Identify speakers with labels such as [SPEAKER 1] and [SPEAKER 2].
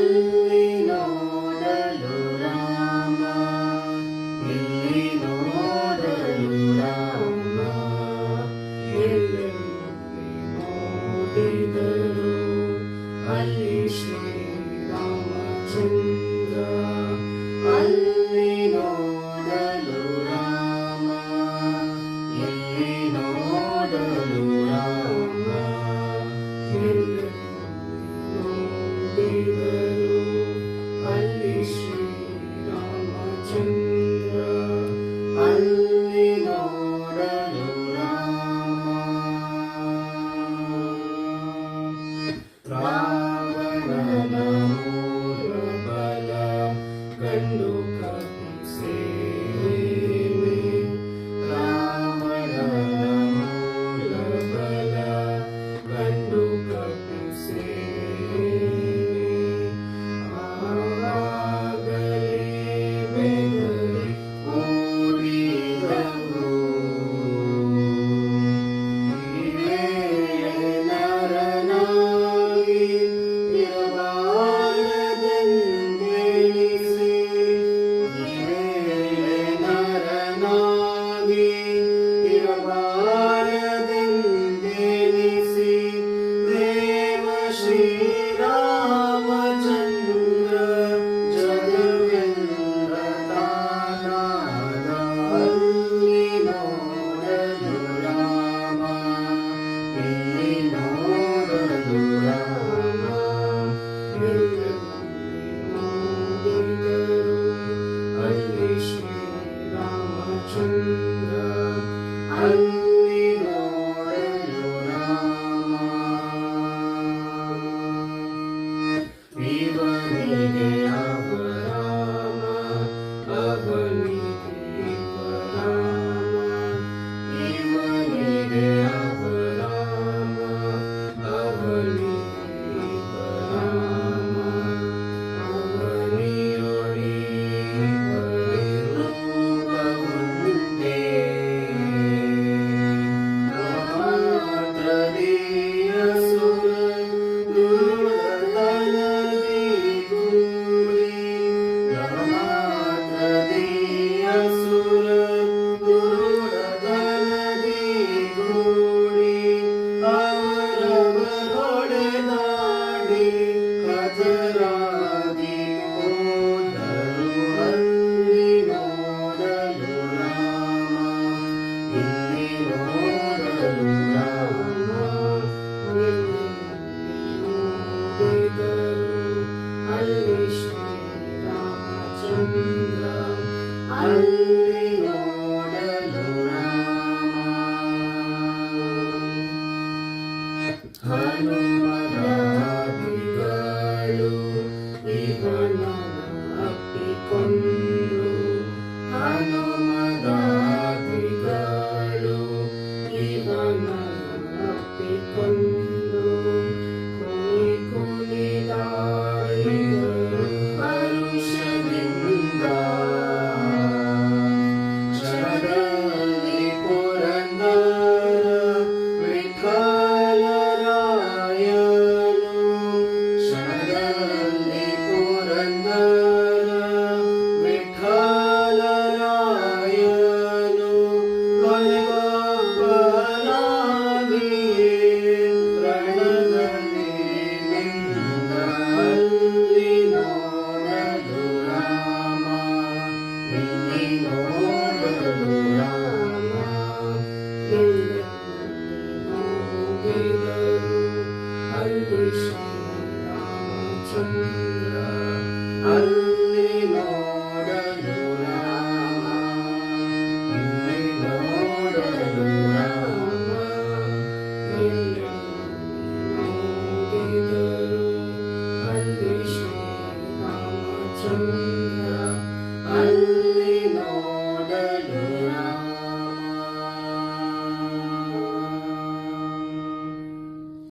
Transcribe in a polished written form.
[SPEAKER 1] ಅಲ್ಲಿ ನೋಡಲು ರಾಮ, ಇಲ್ಲಿ ನೋಡಲು ರಾಮ, ಎಲ್ಲೆಲ್ಲಿ ನೋಡಿದರು ಅಲ್ಲಿ ಶ್ರೀರಾಮಚಂದ್ರ. ಅಲ್ಲಿ ನೋಡಲು ರಾಮ, ಇಲ್ಲಿ ನೋಡಲು ರಾಮ, ಎಲ್ಲೆಲ್ಲಿ ನೋಡಿದರು ಅಲ್ಲಿ ಶ್ರೀರಾಮಚಂದ್ರ. ಅಲ್ಲಿ ನೋಡಲು ರಾಮ. ರಾವಣನ ಮೂಲ ಬಲ ಕಂಡು ಕಪಿಸೇನೆ, ರಾವಣನ ಮೂಲ ಬಲ ಕಂಡು ಕಪಿಸೇನೆ. ಆವಾಗಲೇ ಬೆದರಿ ಓಡಿದವು, ಇವೇ ನರನಾಗಿ ಇರಬಾರದೆಂದೆಣಿಸಿ, ಇವೇ ನರನಾಗಿ ಇರಬಾರದೆಂದೆಣಿಸಿ, ದೇವ ಶ್ರೀರಾಮಚಂದ್ರ ಜಗವೆಲ್ಲ ತಾನಾದ. ಅಲ್ಲಿ ನೋಡಲು ರಾಮ, ಇಲ್ಲಿ ನೋಡಲು ರಾಮ, ಎಲ್ಲೆಲ್ಲಿ ನೋಡಿದರು ಅಲ್ಲಿ ಶ್ರೀರಾಮಚಂದ್ರ. ಅಲ್ಲಿ ನೋಡಲು ರಾಮ. ಇವನಿಗೆ ಅವರಾಮ, ಅವನಿಗೆ ಇವರಾಮ, ಇವನಿಗೆ ಅವರಾಮ, ಅವನಿಗೆ ಇವರಾಮ, ಅವನಿಯೊಳಿ ರೂಪವುಂಟೆ, ಮಾತ್ರದೀಯ ಸುರ ದುರುಳತನದಿ ಕೂಡಿ, ಮಾತ್ರದೀಯ ಸುರ ದುರುಳತನದಿ ಕೂಡಿ, ಅವರವರೊಡೆದಾಡಿ ಹತರಾಗಿ ಹೋದರು. ಅಲ್ಲಿ ನೋಡಲು ರಾಮ, ಇಲ್ಲಿ ನೋಡಲು ರಾಮ, ಎಲ್ಲೆಲ್ಲಿ ನೋಡಿದರು ಅಲ್ಲಿ ಶ್ರೀರಾಮಚಂದ್ರ. ಅಲ್ಲಿ ನೋಡಲು ರಾಮ. ಹನುಮದಾದಿಗಳು ಇವನನ್ನು ಅಪ್ಪಿಕೊಂಡು, ಹನುಮದಾದಿಗಳು ಇವನನ್ನು ಅಪ್ಪಿಕೊಂಡು, ಕುಣಿ ಕುಣಿದಾಡಿದರು ಹರುಷದಿಂದ. ಕ್ಷಣದಲ್ಲಿ ಪುರಂದರ ವಿಠಲರಾಯನು, ಕ್ಷಣದಲ್ಲಿ ಪುರಂದರ ವಿಠಲರಾಯನು, ಕೊನೆಗೊಬ್ಬನಾಗಿಯೇ ರಣದಲ್ಲಿ ನಿಂತ. ಅಲ್ಲಿ ನೋಡಲು ರಾಮ, ಇಲ್ಲಿ ನೋಡಲು ರಾಮ, ಎಲ್ಲೆಲ್ಲಿ ನೋಡಿದರು ಅಲ್ಲಿ ಶ್ರೀರಾಮಚಂದ್ರ. ಅಲ್ಲಿ ನೋಡಲು ರಾಮ, ಇಲ್ಲಿ ನೋಡಲು ರಾಮ, ಎಲ್ಲೆಲ್ಲಿ ನೋಡಿದರು ಅಲ್ಲಿ ಶ್ರೀರಾಮಚಂದ್ರ.